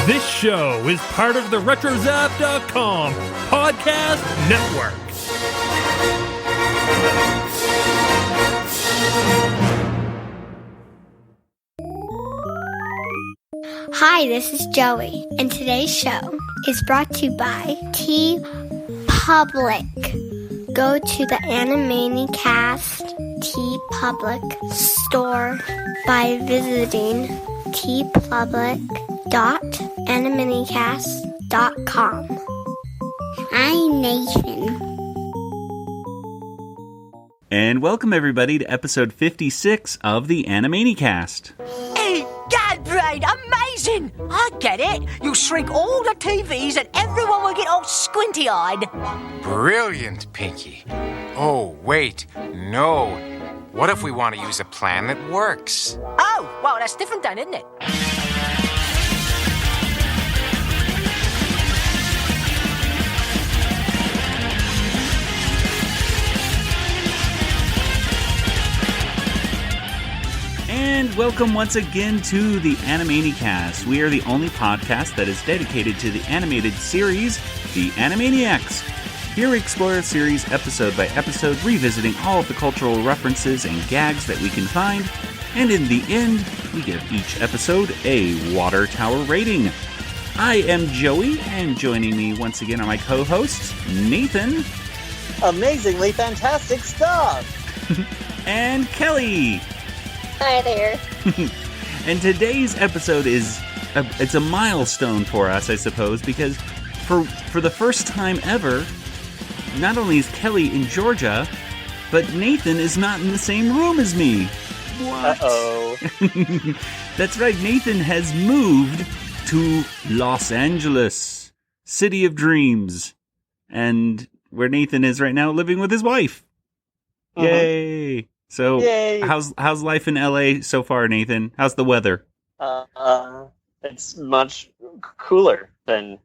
This show is part of the RetroZap.com podcast network. Hi, this is Joey, and today's show is brought to you by TeePublic. Go to the Animanicast TeePublic store by visiting teepublic.animanicast.com. I'm Nathan. And welcome everybody to episode 56 of the Animanicast. Hey, God, Brain, amazing! I get it. You shrink all the TVs and everyone will get all squinty-eyed. Brilliant, Pinky. Oh, wait, no. What if we want to use a plan that works? Oh, well, that's different then, isn't it? And welcome once again to the Animanicast. We are the only podcast that is dedicated to the animated series, the Animaniacs. Here we explore a series episode by episode, revisiting all of the cultural references and gags that we can find. And in the end, we give each episode a water tower rating. I am Joey, and joining me once again are my co-hosts, Nathan. Amazingly fantastic stuff! And Kelly. Hi there. And today's episode it's a milestone for us, I suppose, because for the first time ever, not only is Kelly in Georgia, but Nathan is not in the same room as me. What? Uh-oh. That's right, Nathan has moved to Los Angeles, City of Dreams, and where Nathan is right now, living with his wife. Uh-huh. Yay! So, Yay. How's life in LA so far, Nathan? How's the weather? It's much cooler than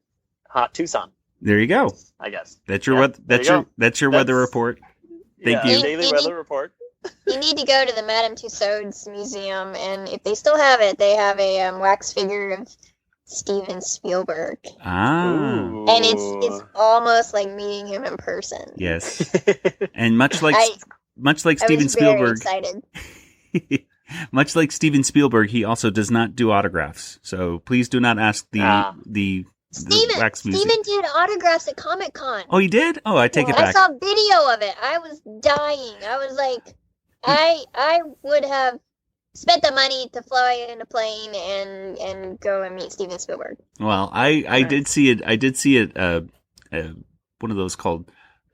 hot Tucson. There you go. I guess. That's your weather report. Thank you. Daily weather report. You need to go to the Madame Tussauds Museum, and if they still have it, they have a wax figure of Steven Spielberg. Ah. Ooh. And it's almost like meeting him in person. Yes. And much like Steven Spielberg. Very excited. Much like Steven Spielberg, he also does not do autographs. So please do not ask the wax museum. Steven did autographs at Comic-Con. Oh, he did? Oh, I take it back. I saw video of it. I was dying. I was like, I would have spent the money to fly in a plane and go and meet Steven Spielberg. Well, I did see it. I did see it. One of those called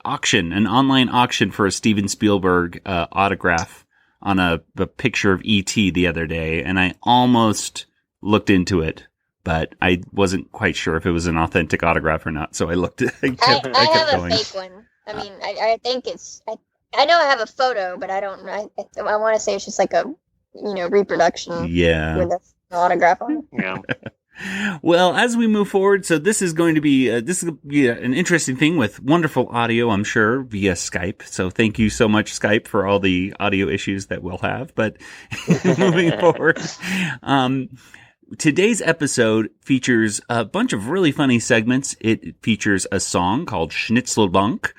an online auction for a Steven Spielberg autograph on a picture of E.T. the other day, and I almost looked into it, but I wasn't quite sure if it was an authentic autograph or not. So I looked. I kept have going. a fake one. I mean, I think it's. I know I have a photo, but I don't. I want to say it's just like a reproduction. Yeah. With an autograph on it. Yeah. Well, as we move forward, so this is going to be an interesting thing with wonderful audio, I'm sure, via Skype. So thank you so much, Skype, for all the audio issues that we'll have. But moving forward, today's episode features a bunch of really funny segments. It features a song called Schnitzelbank.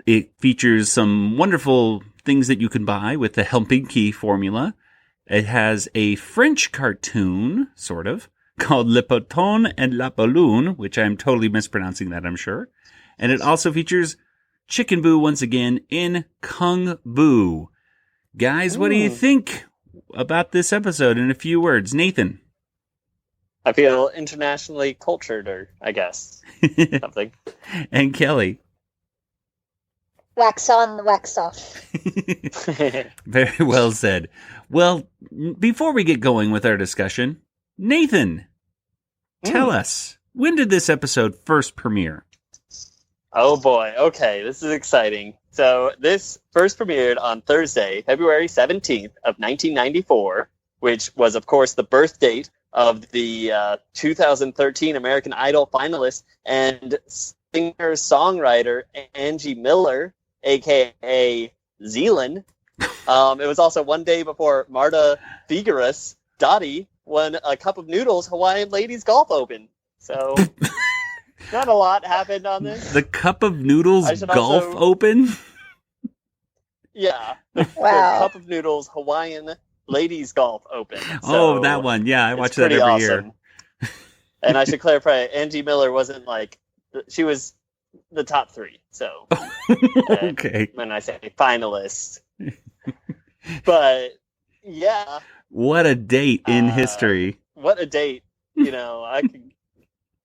It features some wonderful things that you can buy with the Helpinki formula. It has a French cartoon, sort of, called Le Poton and La Balloon, which I'm totally mispronouncing that, I'm sure. And it also features Chicken Boo once again in Kung Boo. Guys, what do you think about this episode in a few words? Nathan? I feel internationally cultured, or I guess something. And Kelly? Wax on, wax off. Very well said. Well, before we get going with our discussion, Nathan, tell us, when did this episode first premiere? Oh boy, okay, this is exciting. So this first premiered on Thursday, February 17th of 1994, which was, of course, the birth date of the 2013 American Idol finalist and singer-songwriter Angie Miller, a.k.a. Zealand. It was also one day before Marta Figueres, Dottie, won a Cup of Noodles Hawaiian Ladies Golf Open. So, not a lot happened on this. The Cup of Noodles I should Golf also- Open? Yeah. The Wow. Cup of Noodles Hawaiian Ladies Golf Open. Oh, So, that one. Yeah, I it's watch that pretty every year. awesome. And I should clarify, Angie Miller wasn't like, she was the top 3. So, Okay. when I say finalist. But, yeah, What a date in history. what a date. I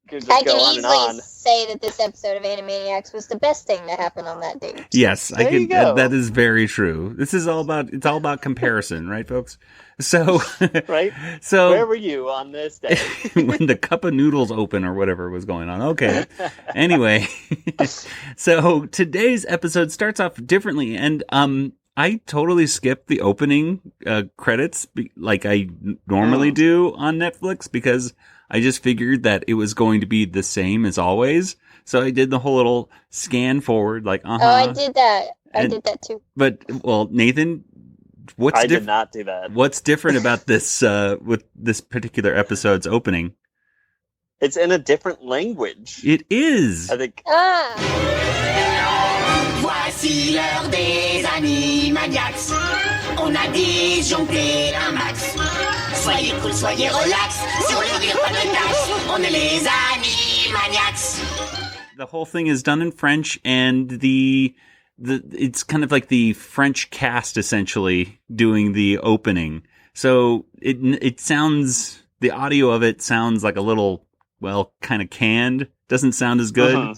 could just I go can on and easily on. say that this episode of Animaniacs was the best thing that happened on that date. Yes, I There you can. go. That is very true. It's all about comparison, right, folks? So, Right? so Where were you on this day? when the Cup of Noodles Open or whatever was going on. Okay. Anyway, so today's episode starts off differently, and I totally skipped the opening credits like I normally do on Netflix because I just figured that it was going to be the same as always. So I did the whole little scan forward, like, Oh, I did that. I And- did that too. But, well, Nathan, what's I did different? not do that. What's different about this with this particular episode's opening? It's in a different language. It is. I think. Ah! Voici l'heure des Animaniacs. On a disjoncté un max. Soyez cool, soyez relax. Sur le rire, pas de tache. On est les Animaniacs. The whole thing is done in French, and the it's kind of like the French cast essentially doing the opening. So it sounds, the audio of it sounds like a little, well, kind of canned. Doesn't sound as good.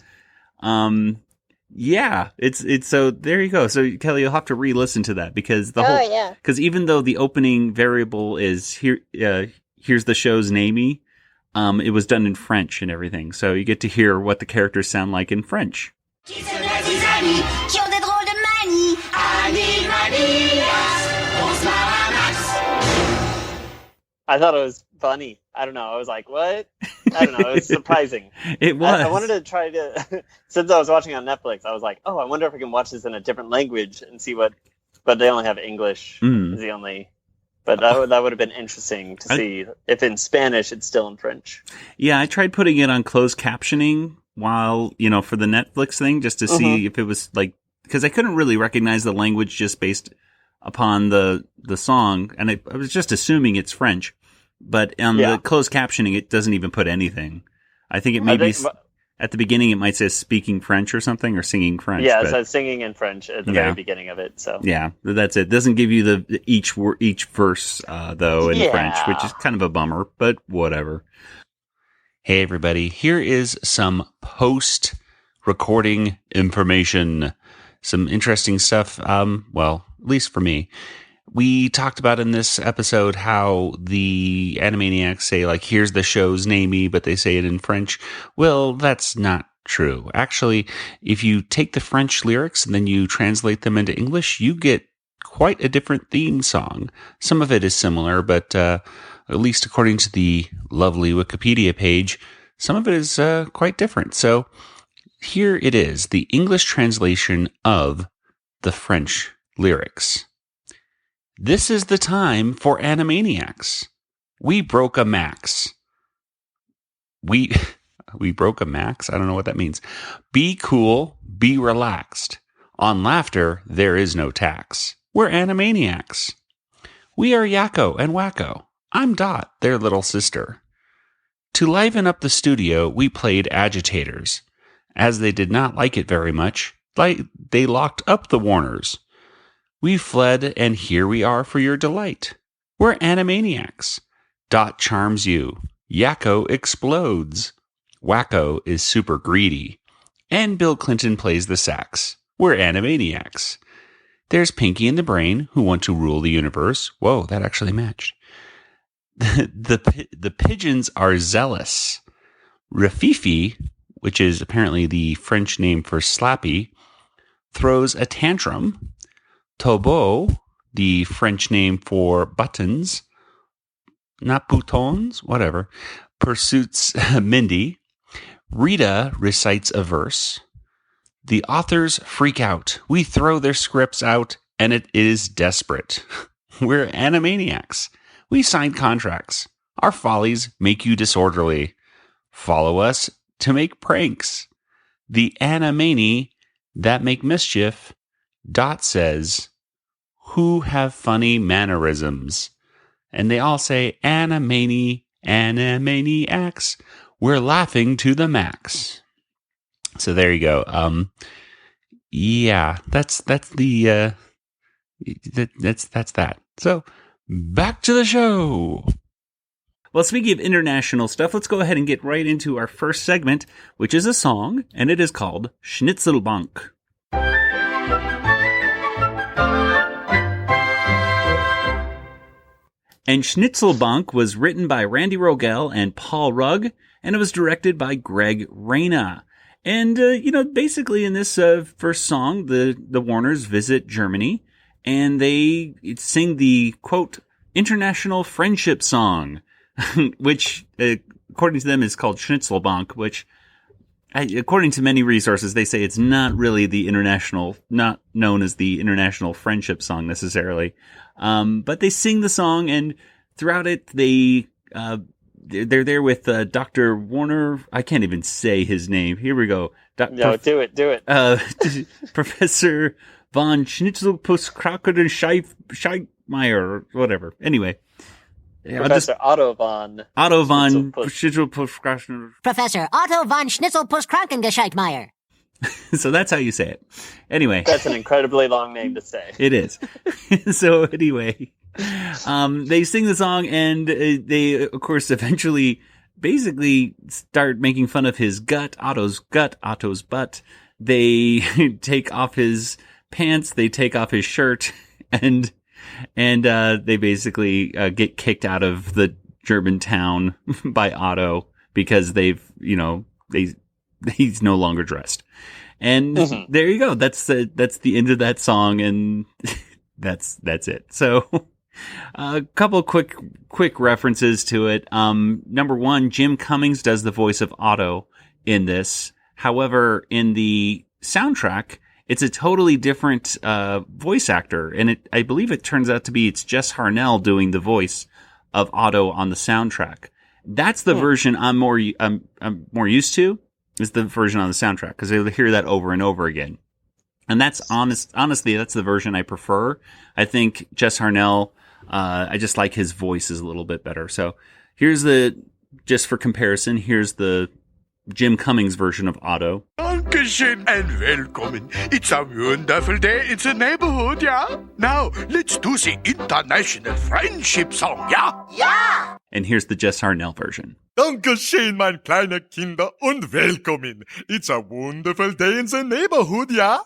Yeah, it's so there you go. So Kelly, you'll have to re-listen to that because Yeah. because even though the opening variable is here, here's the show's namey, it was done in French and everything. So you get to hear what the characters sound like in French. Qui sont les amis qui ont des drôles de manies. Animaniacs. On se marre un max. I thought it was funny. I don't know. I was like, what? I don't know. It was surprising. It was. I wanted to try to, since I was watching on Netflix, I was like, oh, I wonder if I can watch this in a different language and see what, but they only have English. Is the only, but that would have been interesting to see if in Spanish it's still in French. Yeah, I tried putting it on closed captioning while, for the Netflix thing, just to see if it was like, because I couldn't really recognize the language just based upon the song, and I was just assuming it's French. But on the closed captioning, it doesn't even put anything. I think it may be at the beginning. It might say speaking French or something, or singing French. Yeah, but, it says singing in French at the very beginning of it. So yeah, that's it. It doesn't give you the each verse though in French, which is kind of a bummer. But whatever. Hey everybody, here is some post-recording information. Some interesting stuff. Well, at least for me. We talked about in this episode how the Animaniacs say, like, here's the show's namey, but they say it in French. Well, that's not true. Actually, if you take the French lyrics and then you translate them into English, you get quite a different theme song. Some of it is similar, but at least according to the lovely Wikipedia page, some of it is quite different. So here it is, the English translation of the French lyrics. This is the time for Animaniacs. We broke a max. We broke a max? I don't know what that means. Be cool, be relaxed. On laughter, there is no tax. We're Animaniacs. We are Yakko and Wacko. I'm Dot, their little sister. To liven up the studio, we played agitators. As they did not like it very much, they locked up the Warners. We fled, and here we are for your delight. We're Animaniacs. Dot charms you. Yakko explodes. Wacko is super greedy. And Bill Clinton plays the sax. We're Animaniacs. There's Pinky and the Brain, who want to rule the universe. Whoa, that actually matched. The pigeons are zealous. Rafifi, which is apparently the French name for Slappy, throws a tantrum. Tobo, the French name for buttons, not boutons, whatever, pursues Mindy. Rita recites a verse. The authors freak out. We throw their scripts out, and it is desperate. We're Animaniacs. We sign contracts. Our follies make you disorderly. follow us to make pranks. The Animani that make mischief. Dot says, who have funny mannerisms? And they all say, Animaniacs. We're laughing to the max. So there you go. Yeah, that's the that's that. So back to the show. Well, speaking of international stuff, let's go ahead and get right into our first segment, which is a song, and it is called Schnitzelbank. And Schnitzelbank was written by Randy Rogel and Paul Rugg, and it was directed by Greg Reyna. And, basically in this first song, the Warners visit Germany, and they sing the, quote, international friendship song, which, according to them, is called Schnitzelbank, which, according to many resources, they say it's not really not known as the international friendship song necessarily. But they sing the song, and throughout it, they're there with Dr. Warner. I can't even say his name. Here we go. Do it. Professor von Schnitzelpuss-Kraken-Scheitmeier, or whatever. Anyway. Professor Otto von Schnitzelpuss-Kraken. Professor Otto von Schnitzelpuss-Kraken-Gescheitmeier. So that's how you say it. Anyway. That's an incredibly long name to say. It is. So anyway, they sing the song, and they, of course, eventually basically start making fun of his Otto's butt. They take off his pants, they take off his shirt, and they basically get kicked out of the German town by Otto because he's no longer dressed. And there you go. That's the end of that song, and that's it. So a couple quick references to it. Number one, Jim Cummings does the voice of Otto in this. However, in the soundtrack, it's a totally different voice actor, and I believe it turns out to be it's Jess Harnell doing the voice of Otto on the soundtrack. That's the version I'm more used to. Is the version on the soundtrack, because you'll hear that over and over again. And that's honestly, that's the version I prefer. I think Jess Harnell, I just like his voice is a little bit better. So just for comparison, here's the Jim Cummings version of Otto. Dankeschön and welcome. It's a wonderful day in the neighborhood, yeah? Now, let's do the international friendship song, yeah? Ja! And here's the Jess Harnell version. Dankeschön, mein kleine Kinder, und willkommen. It's a wonderful day in the neighborhood, yeah?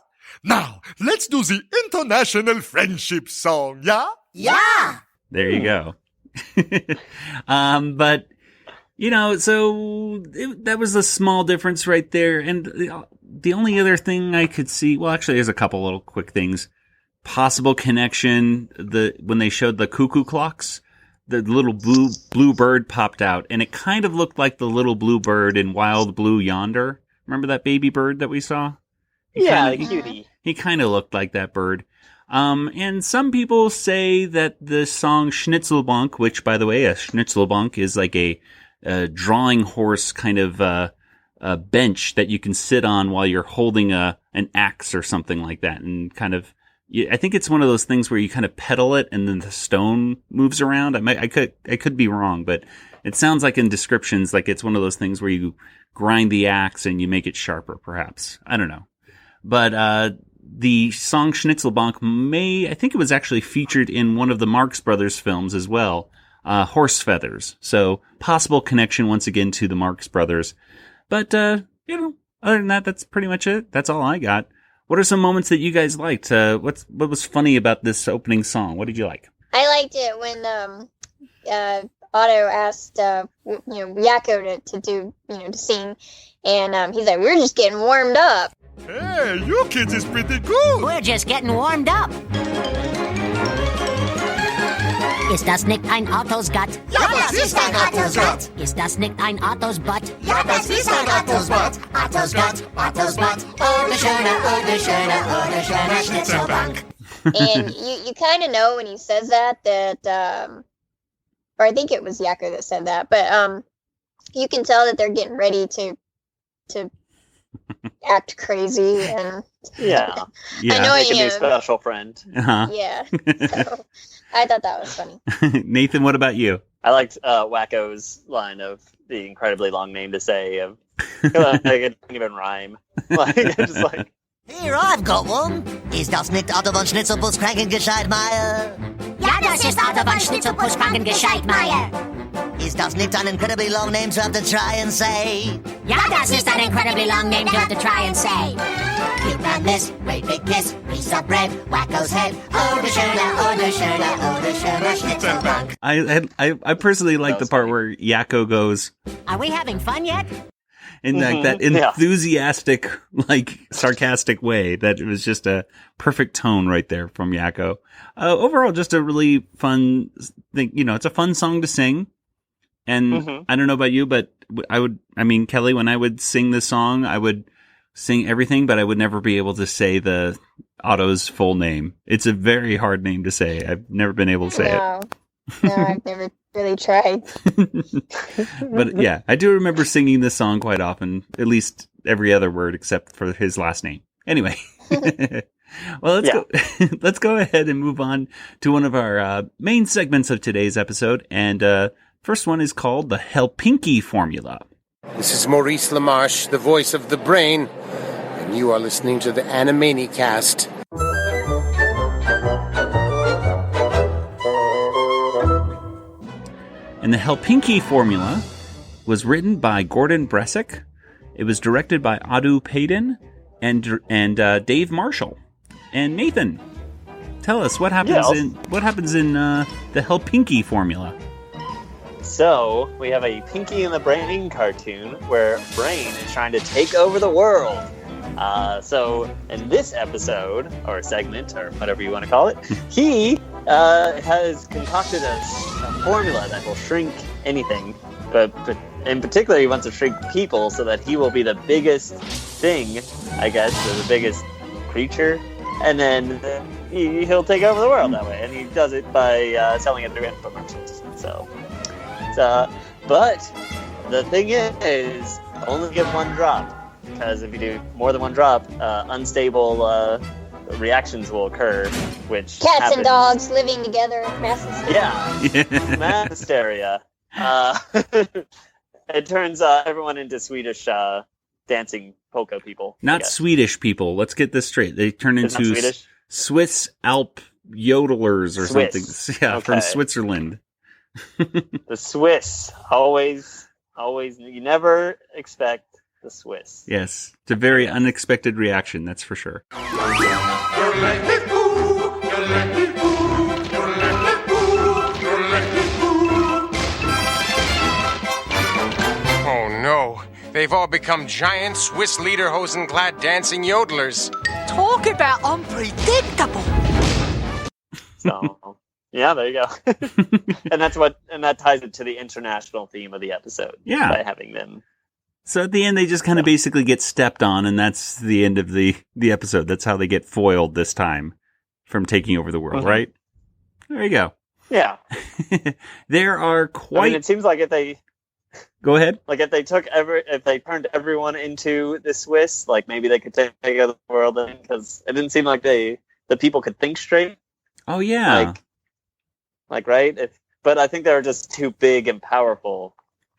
Now, let's do the international friendship song, yeah? Ja! There you go. But, that was a small difference right there. And the only other thing I could see, well, actually, there's a couple little quick things. Possible connection, when they showed the cuckoo clocks, the little blue bird popped out, and it kind of looked like the little blue bird in Wild Blue Yonder. Remember that baby bird that we saw? Cutie. He kind of looked like that bird. And some people say that the song Schnitzelbank, which, by the way, a Schnitzelbank is like a drawing horse kind of a bench that you can sit on while you're holding an axe or something like that, and kind of. I think it's one of those things where you kind of pedal it and then the stone moves around. I could be wrong, but it sounds like in descriptions like it's one of those things where you grind the axe and you make it sharper, perhaps. I don't know. But the song Schnitzelbank I think it was actually featured in one of the Marx Brothers films as well, Horse Feathers. So possible connection once again to the Marx Brothers. But, other than that, that's pretty much it. That's all I got. What are some moments that you guys liked? What was funny about this opening song? What did you like? I liked it when Otto asked Yakko to do to sing, and he's like, "We're just getting warmed up." Hey, you kids is pretty good. We're just getting warmed up. Ist das nicht ein Autos Gatt? Ja, das ist ein Autos Gatt. Ist das nicht ein Autos Butt? Ja, das ist ein Autos Butt. Autos Gatt, Autos Butt. Oh, ne schöne Schnitzelbank. And you kind of know when he says that, or I think it was Yakko that said that, but you can tell that they're getting ready to act crazy, and Yeah. annoy Make a new him. special friend. Uh-huh. Yeah, so I thought that was funny. Nathan, what about you? I liked Wacko's line of the incredibly long name to say. Of like, it didn't even rhyme. Like, just like, Here, I've got one. Ist das nicht Autobahn Schnitzelbus Krankengescheitmeier? Ja, das ist Autobahn Schnitzelpuss Krankengescheitmeier. Is das nicht an incredibly long name to have to try and say? Ja, das ist an incredibly long name to have to try and say. Keep round this, great big kiss, piece of bread, Wacko's head. Oh, the Schöner, oh, the Schöner, oh, the Schöner Schnitzelbank. I personally like the part where Yakko goes, Are we having fun yet? in like that enthusiastic, like sarcastic way. That it was just a perfect tone right there from Yakko. Overall, just a really fun thing. You know, it's a fun song to sing. And I don't know about you, but Kelly, when I would sing this song, I would sing everything, but I would never be able to say the Otto's full name. It's a very hard name to say. I've never been able to say it. No, I've never really tried. But yeah, I do remember singing this song quite often, at least every other word except for his last name. Anyway. Well, let's go ahead and move on to one of our main segments of today's episode. And first one is called the Helpinki formula. This is Maurice LaMarche, the voice of the brain, and you are listening to the Animanicast. And the Helpinki formula was written by Gordon Bresic. It was directed by Adu Payden and Dave Marshall. And Nathan, tell us what happens in the Helpinki formula. so we have a Pinky and the Brain cartoon where Brain is trying to take over the world. So in this episode, or segment, or whatever you want to call it, he has concocted a formula that will shrink anything, but in particular he wants to shrink people so that he will be the biggest thing, I guess, or the biggest creature, and then he'll take over the world that way, and he does it by selling it through infomercials. But the thing is, only give one drop. Because if you do more than one drop, unstable reactions will occur, which Cats and dogs living together, mass hysteria. Yeah, mass hysteria. It turns everyone into Swedish dancing polka people. Not Swedish people. Let's get this straight. They turn into Swiss Alp yodelers or something. Yeah, okay. From Switzerland. The Swiss. Always, you never expect the Swiss. Yes, it's a very unexpected reaction, that's for sure. Oh no, they've all become giant Swiss lederhosen-clad dancing yodelers. Talk about unpredictable. So, yeah, there you go. and that ties it to the international theme of the episode. Yeah, by having them. So at the end, they just kind of basically get stepped on, and that's the end of the episode. That's how they get foiled this time from taking over the world, right? There you go. Yeah. There are quite... I mean, it seems like if they... Go ahead. Like if they turned everyone into the Swiss, like maybe they could take over the world, because it didn't seem like the people could think straight. Oh, yeah. Like right? But I think they were just too big and powerful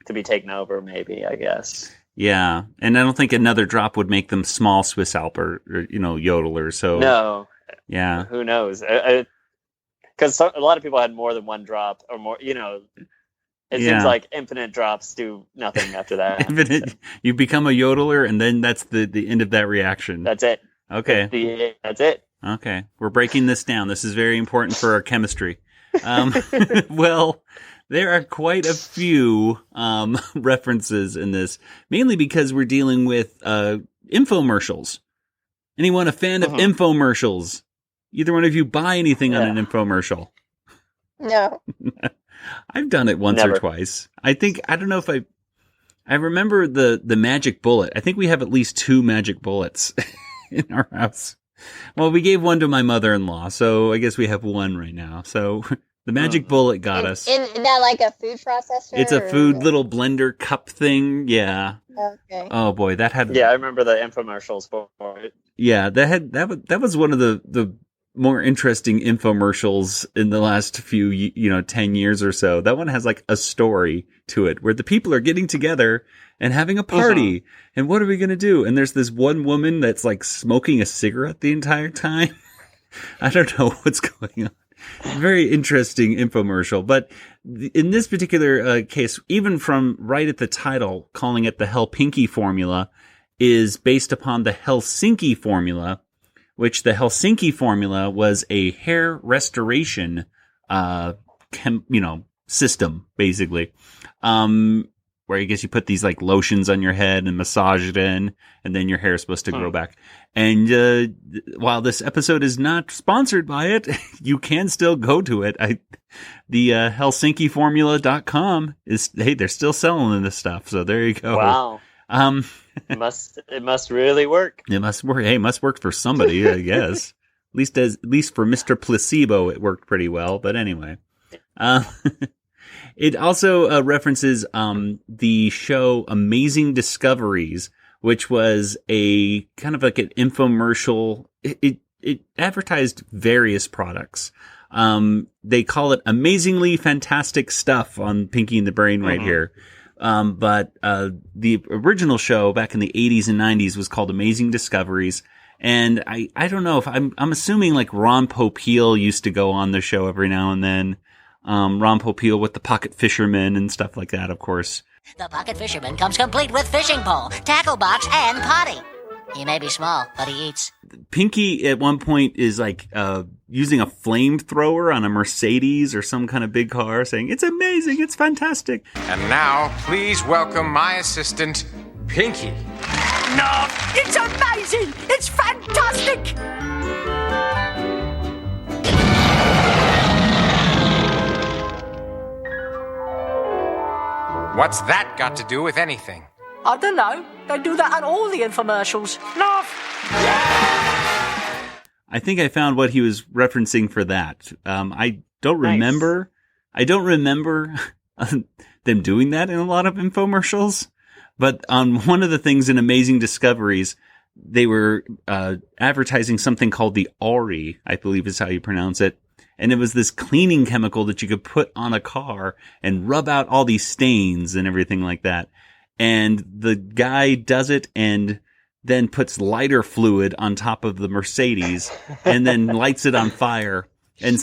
to be taken over, maybe, I guess. Yeah, and I don't think another drop would make them small Swiss Alp or yodelers. So no, yeah, who knows? Because a lot of people had more than one drop or more. It seems like infinite drops do nothing after that. You become a yodeler, and then that's the end of that reaction. That's it. Okay, that's it. Okay, we're breaking this down. This is very important for our chemistry. Well. There are quite a few references in this, mainly because we're dealing with infomercials. Anyone a fan of infomercials? Either one of you buy anything on an infomercial? No. I've done it once or twice. I don't know if I remember the magic bullet. I think we have at least 2 magic bullets in our house. Well, we gave one to my mother-in-law, so I guess we have one right now. So The magic bullet got us. Isn't that like a food processor? It's a food little blender cup thing. Yeah. Okay. Oh boy, that had. Yeah, I remember the infomercials for it. Yeah, that was one of the more interesting infomercials in the last few 10 years or so. That one has like a story to it where the people are getting together and having a party. And what are we gonna do? And there's this one woman that's like smoking a cigarette the entire time. I don't know what's going on. Very interesting infomercial, but in this particular case, even from right at the title, calling it the Helpinki formula is based upon the Helsinki formula, which the Helsinki formula was a hair restoration, system, basically. Where I guess you put these like lotions on your head and massage it in, and then your hair is supposed to grow back. And while this episode is not sponsored by it, you can still go to it. The HelsinkiFormula.com they're still selling this stuff. So there you go. Wow. It must really work. It must work. Hey, it must work for somebody, I guess. At least for Mr. Placebo, it worked pretty well. But anyway. It also references the show Amazing Discoveries, which was a kind of like an infomercial. It advertised various products. They call it Amazingly Fantastic Stuff on Pinky and the Brain right here. But the original show back in the 80s and 90s was called Amazing Discoveries. And I don't know if I'm assuming like Ron Popeil used to go on the show every now and then. Ron Popeil with the pocket fisherman and stuff like that, of course. The pocket fisherman comes complete with fishing pole, tackle box, and potty. He may be small, but he eats. Pinky at one point is like using a flamethrower on a Mercedes or some kind of big car, saying, "It's amazing, it's fantastic." And now, please welcome my assistant, Pinky. No, it's amazing! It's fantastic! What's that got to do with anything? I don't know. They do that on all the infomercials. Laugh! I think I found what he was referencing for that. I don't remember. I don't remember them doing that in a lot of infomercials. But on one of the things in Amazing Discoveries, they were advertising something called the Ori, I believe is how you pronounce it. And it was this cleaning chemical that you could put on a car and rub out all these stains and everything like that. And the guy does it and then puts lighter fluid on top of the Mercedes and then lights it on fire. And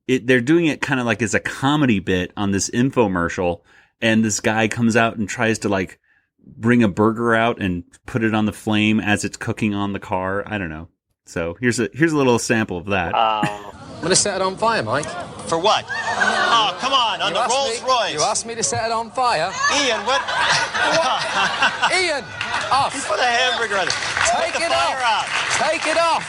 they're doing it kind of like as a comedy bit on this infomercial. And this guy comes out and tries to like bring a burger out and put it on the flame as it's cooking on the car. I don't know. So here's a little sample of that. I'm going to set it on fire, Mike. For what? Oh, come on the Rolls Royce. You asked me to set it on fire. Ian, what? Ian, off. You put a hamburger on it. Take it off. Take it off.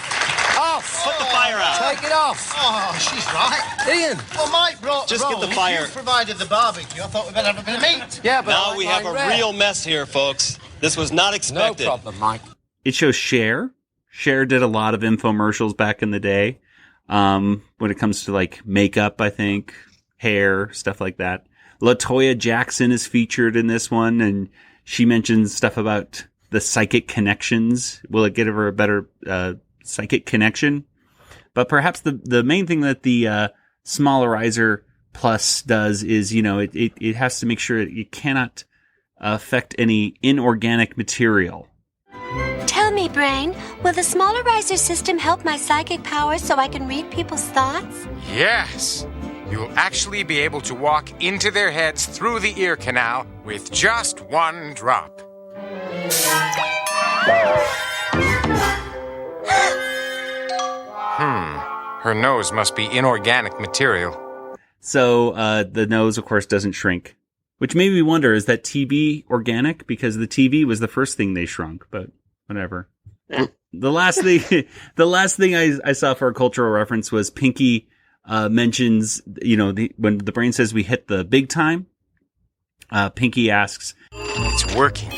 Off. Put the fire out. Take it off. Oh, she's right. Ian. Well, Mike brought the rolls. Get the fire. You provided the barbecue. I thought we better have a bit of meat. Yeah, but now we have a real mess here, folks. This was not expected. No problem, Mike. It shows Cher. Cher did a lot of infomercials back in the day. When it comes to like makeup, I think, hair, stuff like that. LaToya Jackson is featured in this one, and she mentions stuff about the psychic connections. Will it give her a better psychic connection? But perhaps the main thing that the Smallerizer Plus does is, it has to make sure it cannot affect any inorganic material. Tell me, Brain, will the Smallerizer system help my psychic powers so I can read people's thoughts? Yes! You'll actually be able to walk into their heads through the ear canal with just one drop. Her nose must be inorganic material. So the nose, of course, doesn't shrink. Which made me wonder, is that TV organic? Because the TV was the first thing they shrunk, but whatever. The last thing I saw for a cultural reference was Pinky mentions, when the brain says we hit the big time, Pinky asks, "It's working.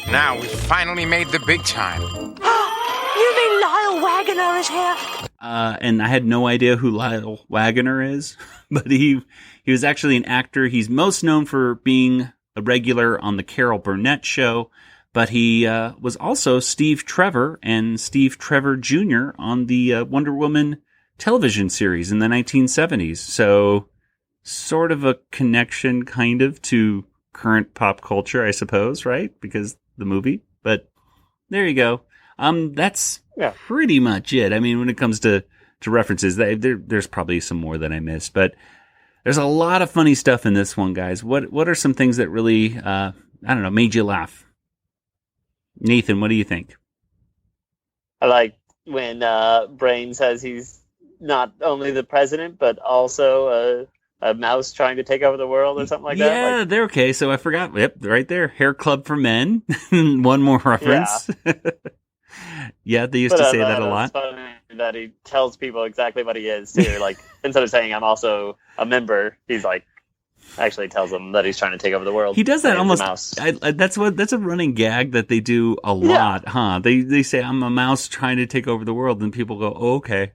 Now we've finally made the big time." You mean Lyle Waggoner is here? And I had no idea who Lyle Waggoner is, but he was actually an actor. He's most known for being a regular on the Carol Burnett Show, but he was also Steve Trevor and Steve Trevor Jr. on the Wonder Woman television series in the 1970s. So sort of a connection kind of to current pop culture, I suppose, right? Because the movie. But there you go. That's pretty much it. I mean, when it comes to references, there's probably some more that I missed, but there's a lot of funny stuff in this one, guys. What are some things that really, made you laugh? Nathan, what do you think? I like when Brain says he's not only the president, but also a mouse trying to take over the world or something like that. Yeah, they're okay. So I forgot. Yep, right there. Hair Club for Men. One more reference. Yeah, they used to say that a lot. It's funny that he tells people exactly what he is, too. Like, instead of saying, I'm also a member, he's like, actually tells them that he's trying to take over the world. He does that almost. That's a running gag that they do a lot, huh? They say, I'm a mouse trying to take over the world, and people go, oh, okay.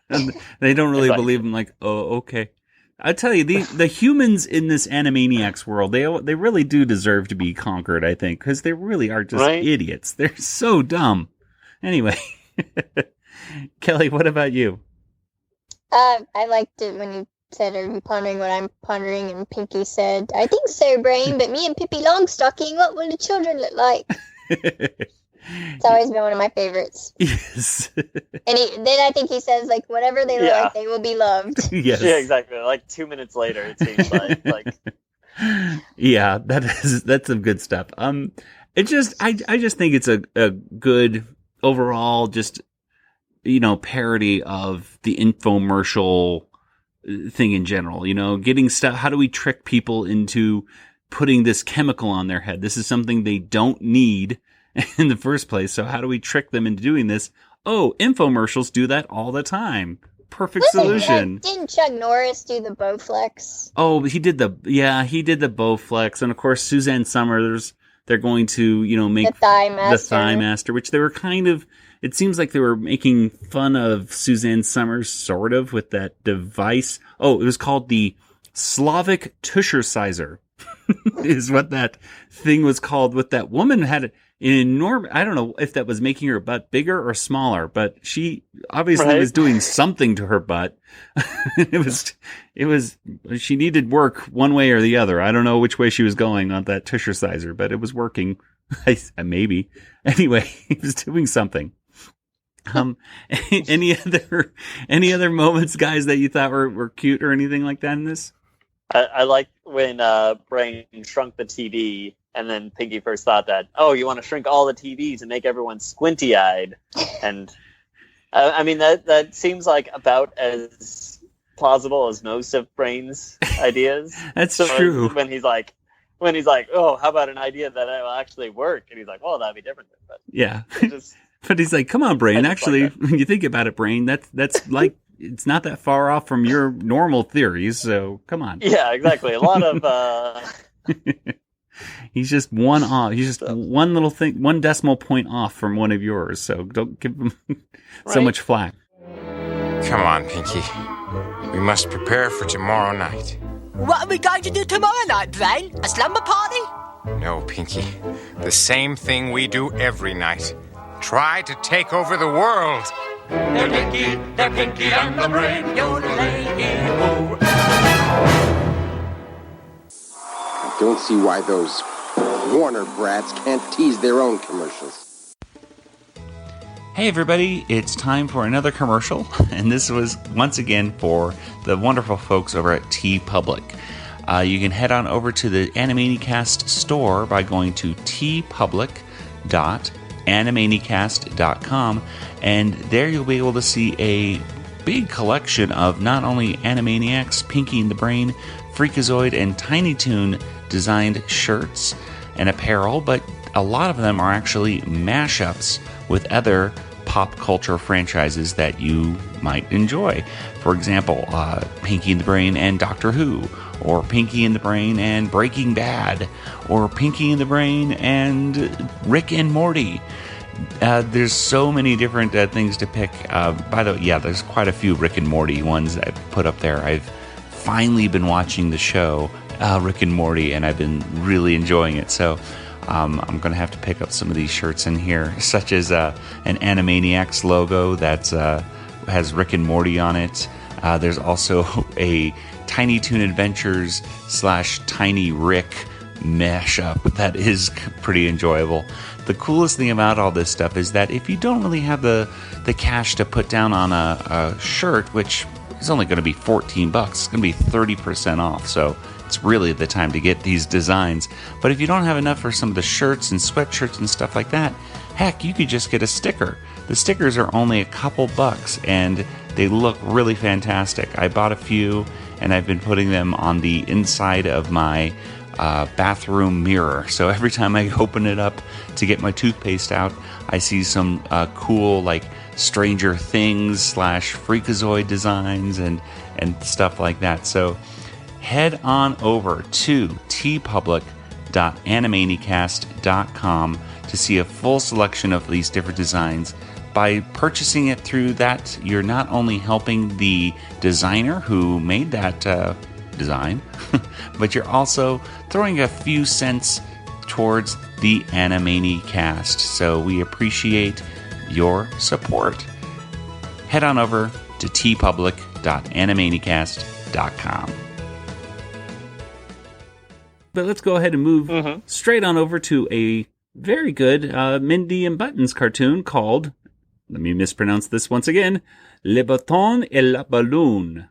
And they don't really believe him, like, oh, okay. I tell you, the humans in this Animaniacs world, they really do deserve to be conquered, I think, because they really are just idiots. They're so dumb. Anyway, Kelly, what about you? I liked it when you said, are you pondering what I'm pondering? And Pinky said, I think so, Brain, but me and Pippi Longstocking, what will the children look like? It's always been one of my favorites. Yes. And then I think he says, like, whatever they look like, they will be loved. Yes. Yeah, exactly. Like 2 minutes later, it seems like. Yeah, that's some good stuff. I just think it's a good overall, just, parody of the infomercial thing in general, getting stuff. How do we trick people into putting this chemical on their head? This is something they don't need in the first place. So how do we trick them into doing this? Oh, infomercials do that all the time. Perfect solution. Didn't Chuck Norris do the Bowflex? Oh, he did the Bowflex. And of course, Suzanne Summers, they're going to, make the Thigh Master, which they were kind of, it seems like they were making fun of Suzanne Summers, sort of, with that device. Oh, it was called the Slavic Tushercizer, is what that thing was called. What that woman had an enormous, I don't know if that was making her butt bigger or smaller, but she obviously was doing something to her butt. It was, she needed work one way or the other. I don't know which way she was going on that Tushercizer, but it was working. Maybe. Anyway, he was doing something. Any other moments, guys, that you thought were cute or anything like that in this? I like when Brain shrunk the TV, and then Pinky first thought that, oh, you want to shrink all the TVs and make everyone squinty-eyed. And I mean, that seems like about as plausible as most of Brain's ideas. That's true. When he's like, oh, how about an idea that will actually work? And he's like, well, that'd be different. But yeah. But he's like, come on, Brain. Actually, like when you think about it, Brain, that's like, it's not that far off from your normal theories. So come on. Yeah, exactly. A lot of, he's just one off. He's just one little thing, one decimal point off from one of yours. So don't give him so much flack. Come on, Pinky. We must prepare for tomorrow night. What are we going to do tomorrow night, Brain? A slumber party? No, Pinky. The same thing we do every night. Try to take over the world. They're Pinky and the Brain. I don't see why those Warner brats can't tease their own commercials. Hey everybody, it's time for another commercial, and this was once again for the wonderful folks over at TeePublic. You can head on over to the Animanicast store by going to teepublic.animanicast.com, and there you'll be able to see a big collection of not only Animaniacs, Pinky and the Brain, Freakazoid, and Tiny Toon designed shirts and apparel, but a lot of them are actually mashups with other pop culture franchises that you might enjoy. For example, Pinky and the Brain and Doctor Who, or Pinky and the Brain and Breaking Bad, or Pinky and the Brain and Rick and Morty. There's so many different things to pick. By the way, yeah, there's quite a few Rick and Morty ones that I've put up there. I've finally been watching the show Rick and Morty, and I've been really enjoying it. So I'm going to have to pick up some of these shirts in here, such as an Animaniacs logo that has Rick and Morty on it. There's also a Tiny Toon Adventures / Tiny Rick mashup that is pretty enjoyable. The coolest thing about all this stuff is that if you don't really have the cash to put down on a shirt, which is only going to be $14, it's going to be 30% off. So it's really the time to get these designs. But if you don't have enough for some of the shirts and sweatshirts and stuff like that, heck, you could just get a sticker. The stickers are only a couple bucks, and they look really fantastic. I bought a few, and I've been putting them on the inside of my bathroom mirror. So every time I open it up to get my toothpaste out, I see some cool, like, Stranger Things / Freakazoid designs and stuff like that. So head on over to tpublic.animanicast.com to see a full selection of these different designs. By purchasing it through that, you're not only helping the designer who made that design, but you're also throwing a few cents towards the Animanicast. So we appreciate your support. Head on over to tpublic.animanicast.com. But let's go ahead and move straight on over to a very good Mindy and Buttons cartoon called, let me mispronounce this once again, Le Bâton et la Ballon.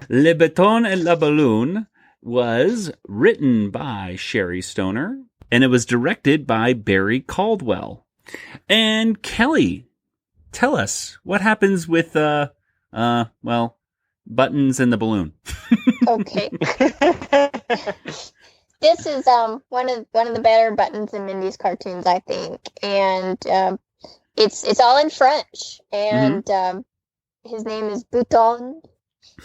Le Bâton et la Ballon was written by Sherry Stoner, and it was directed by Barry Caldwell. And Kelly, tell us, what happens with, Buttons and the balloon? Okay. This is one of the better Buttons in Mindy's cartoons, I think, and it's all in French, and his name is Bouton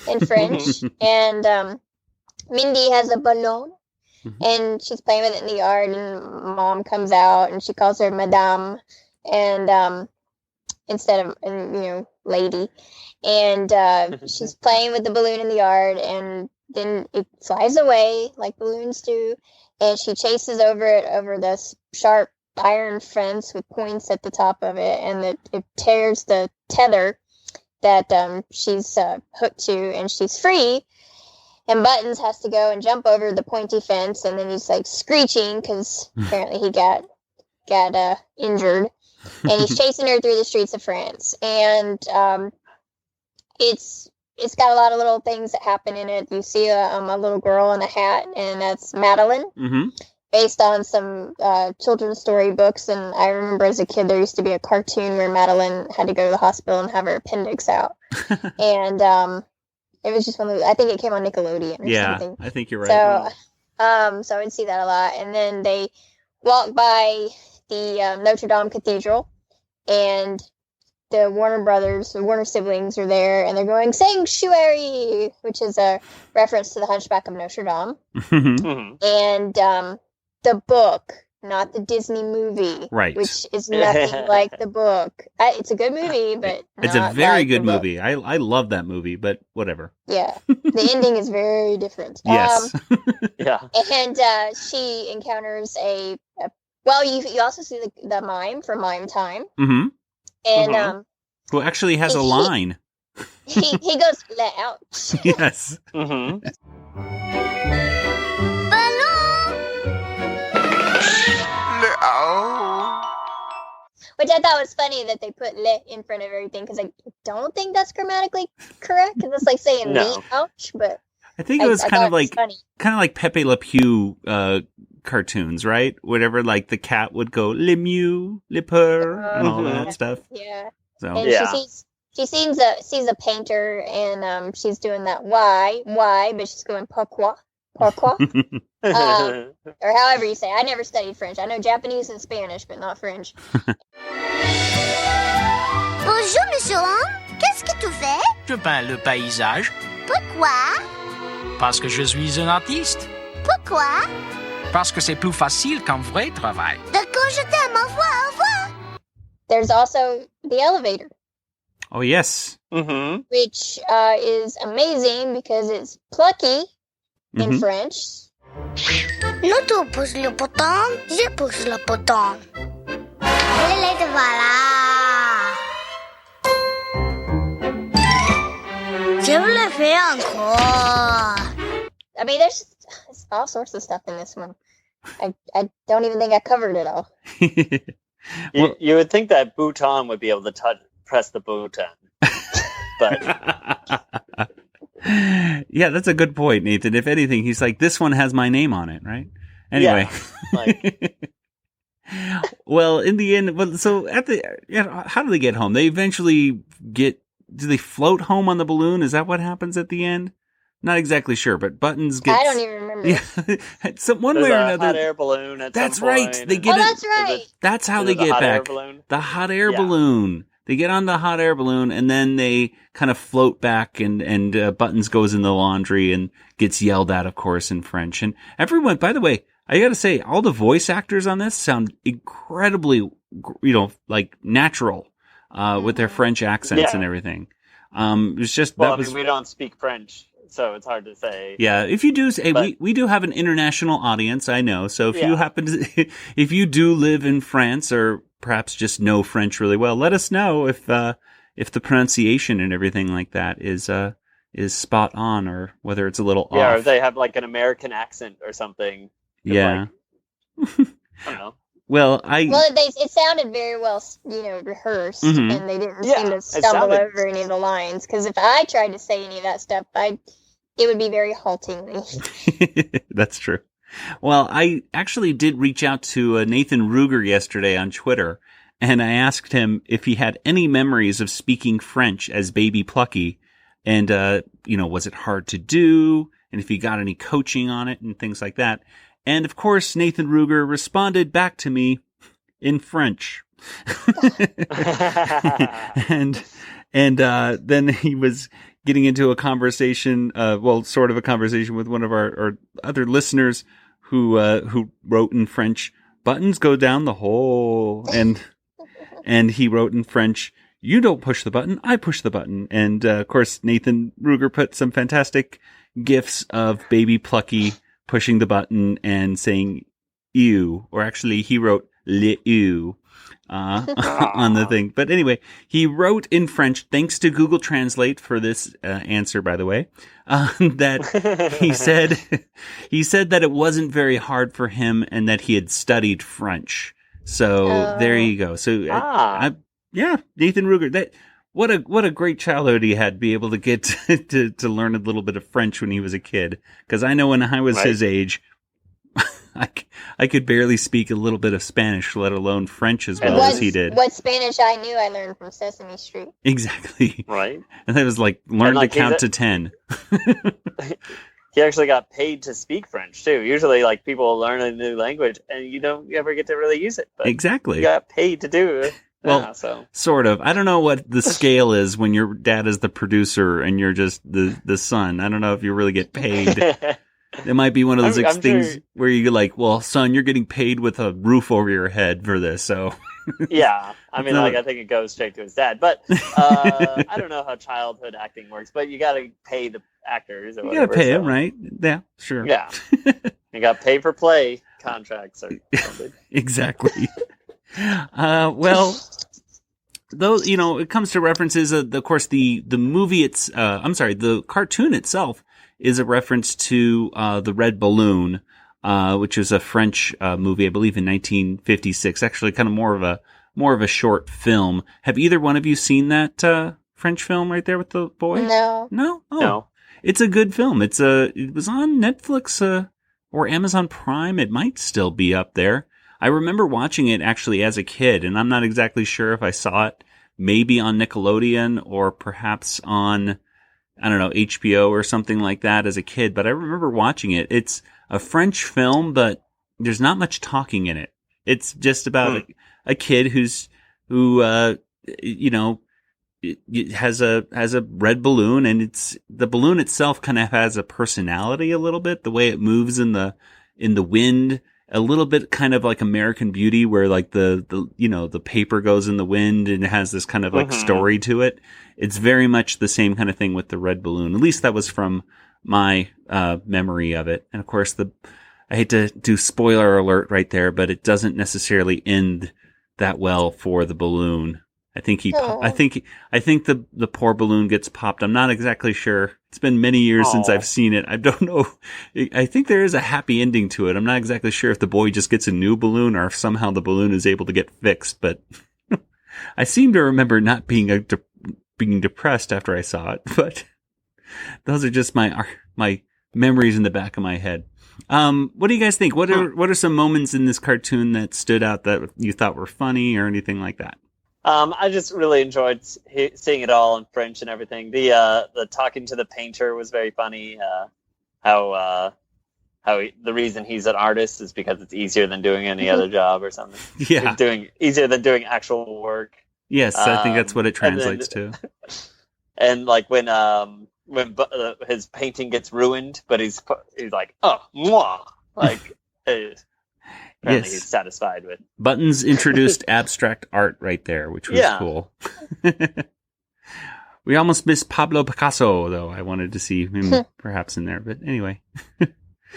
in French, and Mindy has a balloon, and she's playing with it in the yard, and Mom comes out, and she calls her Madame, and instead of lady, and she's playing with the balloon in the yard, and then it flies away like balloons do, and she chases over it over this sharp iron fence with points at the top of it, and it tears the tether that she's hooked to, and she's free. And Buttons has to go and jump over the pointy fence, and then he's like screeching because apparently he got injured, and he's chasing her through the streets of France. And it's got a lot of little things that happen in it. You see a little girl in a hat, and that's Madeline, based on some children's story books. And I remember as a kid there used to be a cartoon where Madeline had to go to the hospital and have her appendix out, and it was just one of those, I think it came on Nickelodeon or something. I think you're right. So I would see that a lot. And then they walk by the Notre Dame Cathedral, and the Warner siblings are there, and they're going Sanctuary, which is a reference to the Hunchback of Notre Dame. And the book, not the Disney movie, right? Which is nothing like the book. It's a good movie, but it's a very good movie. I love that movie, but whatever. Yeah, the ending is very different. Yes. Yeah. And she encounters you also see the mime from Mime Time. And who actually has a line. He goes, let out. Yes. Which I thought was funny that they put le in front of everything, because I don't think that's grammatically correct, because it's like saying me, ouch, but I think it was kind of like Pepe Le Pew cartoons, right? Whatever, like the cat would go le mew, le purr, and all that stuff. Yeah. So and she sees a painter, and she's doing that why, but she's going pourquoi. Or however you say it. I never studied French. I know Japanese and Spanish, but not French. Bonjour, Monsieur Homme. Qu'est-ce que tu fais? Je peins le paysage. Pourquoi? Parce que je suis un artiste. Pourquoi? Parce que c'est plus facile qu'un vrai travail. D'accord, je t'aime. Au revoir, au revoir. There's also the elevator, Oh, yes. Mm-hmm. which is amazing because it's Plucky in Mhm. French. Non, tu pousses le bouton, je pousse le bouton. Et voilà. Je vous le fais encore. I mean, there's all sorts of stuff in this one. I don't even think I covered it all. You would think that Bhutan would be able to press the button. But Yeah, that's a good point, Nathan. If anything, he's like, this one has my name on it, right? Anyway. Well, in the end, so how do they get home? They eventually do they float home on the balloon? Is that what happens at the end? Not exactly sure, but Buttons gets... I don't even remember. Yeah, one way or another. Hot air balloon at That's some right. point, They get that's right. That's how Is they it the get hot air back. balloon? The hot air Yeah. balloon. They get on the hot air balloon, and then they kind of float back, and Buttons goes in the laundry and gets yelled at, of course, in French. And everyone, by the way, I gotta say, all the voice actors on this sound incredibly, like natural, with their French accents and everything. It's just, we don't speak French, so it's hard to say. Yeah, if you do, we do have an international audience, I know. So if you happen to, if you do live in France or perhaps just know French really well, let us know if the pronunciation and everything like that is spot on, or whether it's a little off. Yeah, or if they have like an American accent or something. Yeah. I don't know. Well, it sounded very well, rehearsed, Mhm. and they didn't seem to stumble over any of the lines. Because if I tried to say any of that stuff, it would be very halting. That's true. Well, I actually did reach out to Nathan Ruger yesterday on Twitter, and I asked him if he had any memories of speaking French as baby Plucky, and was it hard to do, and if he got any coaching on it and things like that. And of course, Nathan Ruger responded back to me in French. and then he was getting into a conversation, sort of a conversation with one of our other listeners who wrote in French, "Buttons go down the hole," and he wrote in French, "You don't push the button, I push the button." And of course, Nathan Ruger put some fantastic gifs of baby Plucky pushing the button and saying "ew," or actually he wrote "le ew" on the thing. But anyway, he wrote in French, thanks to Google Translate for this answer, by the way, that he said that it wasn't very hard for him and that he had studied French. So there you go. So Nathan Ruger, what a great childhood he had, be able to get to learn a little bit of French when he was a kid. Because I know when I was his age, I could barely speak a little bit of Spanish, let alone French as well as he did. What Spanish I knew, I learned from Sesame Street. Exactly. Right. And that was like, learn to count to 10. He actually got paid to speak French, too. Usually, people learn a new language, and you don't ever get to really use it. But exactly. He got paid to do it. Well, sort of. I don't know what the scale is when your dad is the producer and you're just the son. I don't know if you really get paid. It might be one of those things where you're like, well, son, you're getting paid with a roof over your head for this, so... Yeah, I mean, I think it goes straight to his dad. But I don't know how childhood acting works, but you got to pay the actors or whatever. You got to pay them, right? Yeah, sure. Yeah. You got pay for play contracts or something. Exactly. Well, though, it comes to references, of course, the movie, the cartoon itself is a reference to The Red Balloon, which was a French movie, I believe in 1956, actually kind of more of a short film. Have either one of you seen that French film right there with the boy? No. No? Oh. No. It's a good film. It was on Netflix or Amazon Prime. It might still be up there. I remember watching it actually as a kid, and I'm not exactly sure if I saw it maybe on Nickelodeon or perhaps on, I don't know, HBO or something like that as a kid, but I remember watching it. It's a French film, but there's not much talking in it. It's just about a kid who it has a red balloon, and the balloon itself kind of has a personality a little bit. The way it moves in the wind, a little bit kind of like American Beauty, where like the paper goes in the wind and it has this kind of like story to it. It's very much the same kind of thing with the red balloon. At least that was from my memory of it. And of course, I hate to do spoiler alert right there, but it doesn't necessarily end that well for the balloon. I think I think the poor balloon gets popped. I'm not exactly sure. It's been many years since I've seen it. I don't know. I think there is a happy ending to it. I'm not exactly sure if the boy just gets a new balloon or if somehow the balloon is able to get fixed, but I seem to remember not being depressed after I saw it, but those are just my memories in the back of my head. What do you guys think? What are some moments in this cartoon that stood out that you thought were funny or anything like that? I just really enjoyed seeing it all in French and everything. The talking to the painter was very funny. The reason he's an artist is because it's easier than doing any other job or something. Yeah, easier than doing actual work. Yes, I think that's what it translates to. And like when his painting gets ruined, but he's like, oh, mwah! Like. Apparently he's satisfied with. Buttons introduced abstract art right there, which was cool. We almost missed Pablo Picasso, though. I wanted to see him perhaps in there, but anyway.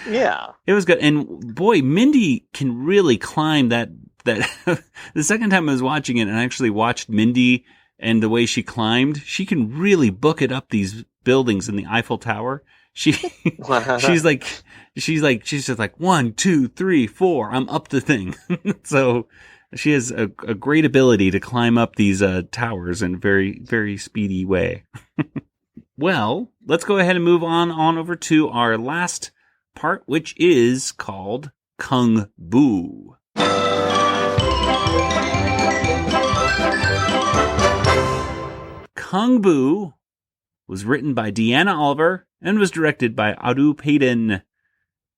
Yeah. It was good. And boy, Mindy can really climb that. The second time I was watching it and I actually watched Mindy and the way she climbed, she can really book it up these buildings in the Eiffel Tower. She's just like 1, 2, 3, 4. I'm up the thing. So she has a great ability to climb up these towers in a very, very speedy way. Well, let's go ahead and move on over to our last part, which is called Kung Boo. Kung Boo was written by Deanna Oliver and was directed by Adu Payden.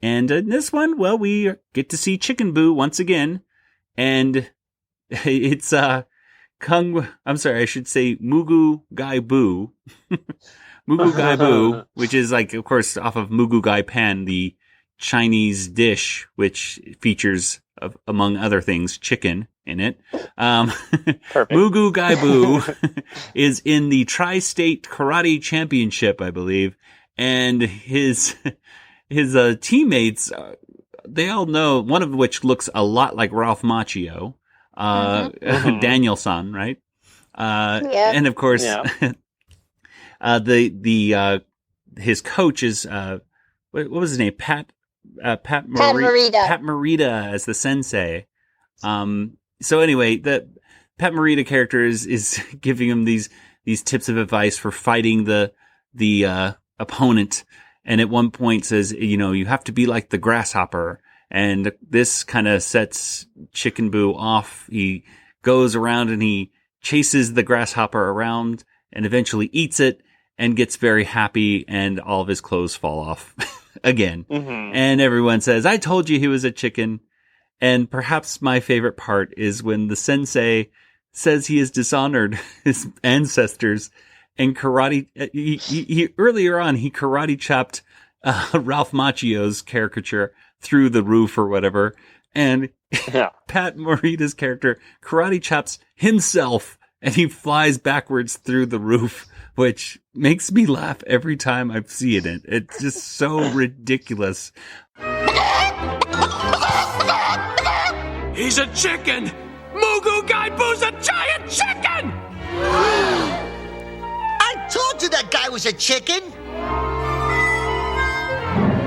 And in this one, well, we get to see Chicken Boo once again. And it's Mugu Gai Boo. Mugu Gai Boo, which is like, of course, off of Mugu Gai Pan, the Chinese dish, which features, among other things, chicken in it. Mugu Gai Boo is in the Tri-State Karate Championship, I believe. And his teammates, they all know, one of which looks a lot like Ralph Macchio, Daniel-san, right? And of course, his coach is, what was his name? Pat Morita. Pat Morita as the sensei. So anyway, the Pat Morita character is giving him these tips of advice for fighting the opponent. And at one point says, you have to be like the grasshopper. And this kind of sets Chicken Boo off. He goes around and he chases the grasshopper around and eventually eats it and gets very happy, and all of his clothes fall off again. Mm-hmm. And everyone says, I told you he was a chicken. And perhaps my favorite part is when the sensei says he has dishonored his ancestors, and he earlier on, he karate chopped Ralph Macchio's caricature through the roof or whatever. And Pat Morita's character karate chops himself, and he flies backwards through the roof, which makes me laugh every time I see it. It's just so ridiculous. He's a chicken! Mugu Gai Boo's a giant chicken! I told you that guy was a chicken!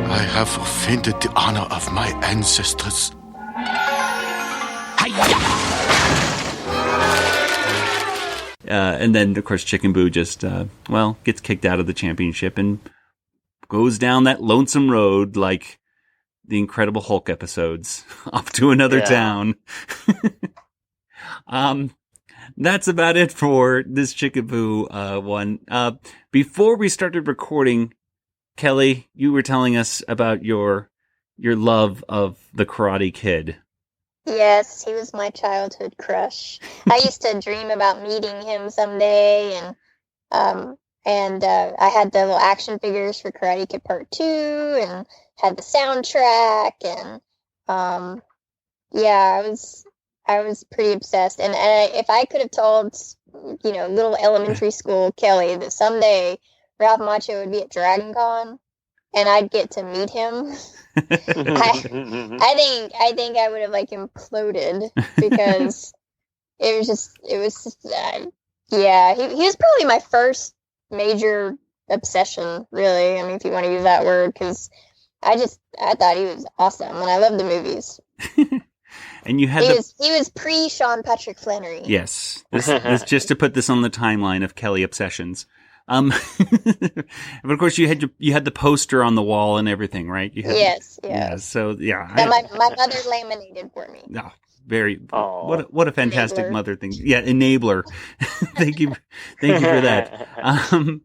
I have offended the honor of my ancestors. And then, of course, Chicken Boo just, gets kicked out of the championship and goes down that lonesome road like the Incredible Hulk episodes, off to another town. That's about it for this Chicken Boo one. Before we started recording, Kelly, you were telling us about your love of the Karate Kid. Yes, he was my childhood crush. I used to dream about meeting him someday, and I had the little action figures for Karate Kid Part 2, and had the soundtrack, and yeah, I was pretty obsessed. And if I could have told, little elementary school Kelly that someday Ralph Macchio would be at Dragon Con and I'd get to meet him, I think I would have imploded, because he was probably my first major obsession, really. I mean, if you want to use that word, because I thought he was awesome, and I love the movies. And you had he was pre Sean Patrick Flannery. Yes, this just to put this on the timeline of Kelly obsessions. But of course you had the poster on the wall and everything, right? Yes. Yeah. So yeah, that my mother laminated for me. Oh, what a fantastic mother thing. Yeah, enabler. Thank you for that. I'm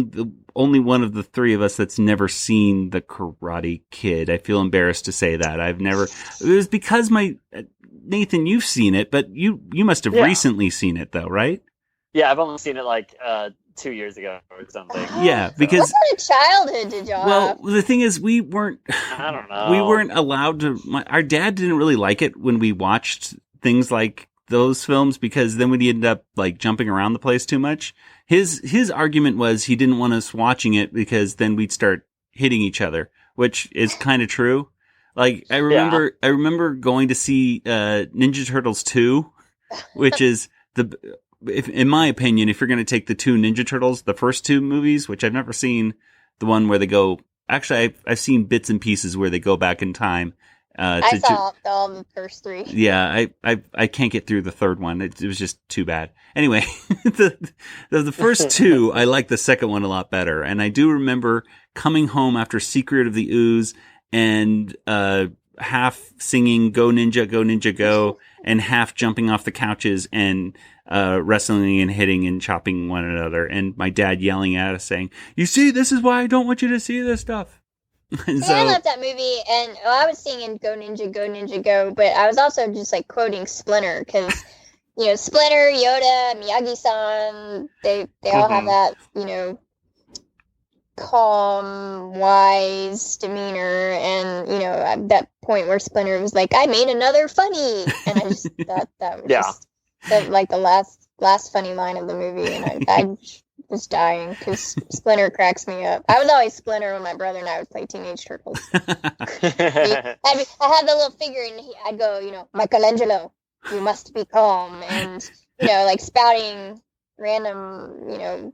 the only one of the three of us that's never seen The Karate Kid. I feel embarrassed to say that. It was because Nathan, you've seen it, but you must have recently seen it though, right? Yeah, I've only seen it 2 years ago or something. Yeah, because what kind of childhood did y'all have? Well, the thing is, we weren't allowed to. Our dad didn't really like it when we watched things like those films, because then we'd end up jumping around the place too much. His argument was he didn't want us watching it because then we'd start hitting each other, which is kind of true. I remember going to see Ninja Turtles 2, which is in my opinion, if you're going to take the two Ninja Turtles, the first two movies, which I've never seen, the one where they go. Actually, I've seen bits and pieces where they go back in time. I saw all the first three. Yeah, I can't get through the third one. It was just too bad. Anyway, the first two, I like the second one a lot better. And I do remember coming home after Secret of the Ooze and half singing "Go Ninja, Go Ninja, Go," and half jumping off the couches and wrestling and hitting and chopping one another. And my dad yelling at us saying, "You see, this is why I don't want you to see this stuff." I love that movie, and I was singing "Go Ninja, Go Ninja, Go," but I was also just quoting Splinter, because Splinter, Yoda, Miyagi-san, they all have that calm, wise demeanor, and at that point where Splinter was like, "I made another funny," and I just thought that was just the last funny line of the movie, and I was dying because Splinter cracks me up. I was always Splinter when my brother and I would play Teenage Turtles. I had the little figure, and I'd go, "Michelangelo, you must be calm," and spouting random,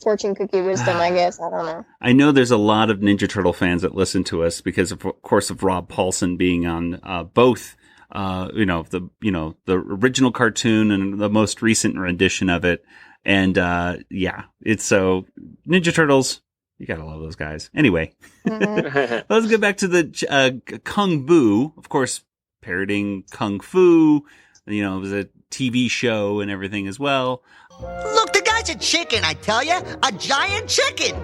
fortune cookie wisdom, I guess. I don't know. I know there's a lot of Ninja Turtle fans that listen to us because of course of Rob Paulson being on both the original cartoon and the most recent rendition of it. And, it's so Ninja Turtles, you gotta love those guys. Anyway, let's get back to the, Kung Boo, of course, parodying Kung Fu, it was a TV show and everything as well. Look, the guy's a chicken, I tell ya, a giant chicken.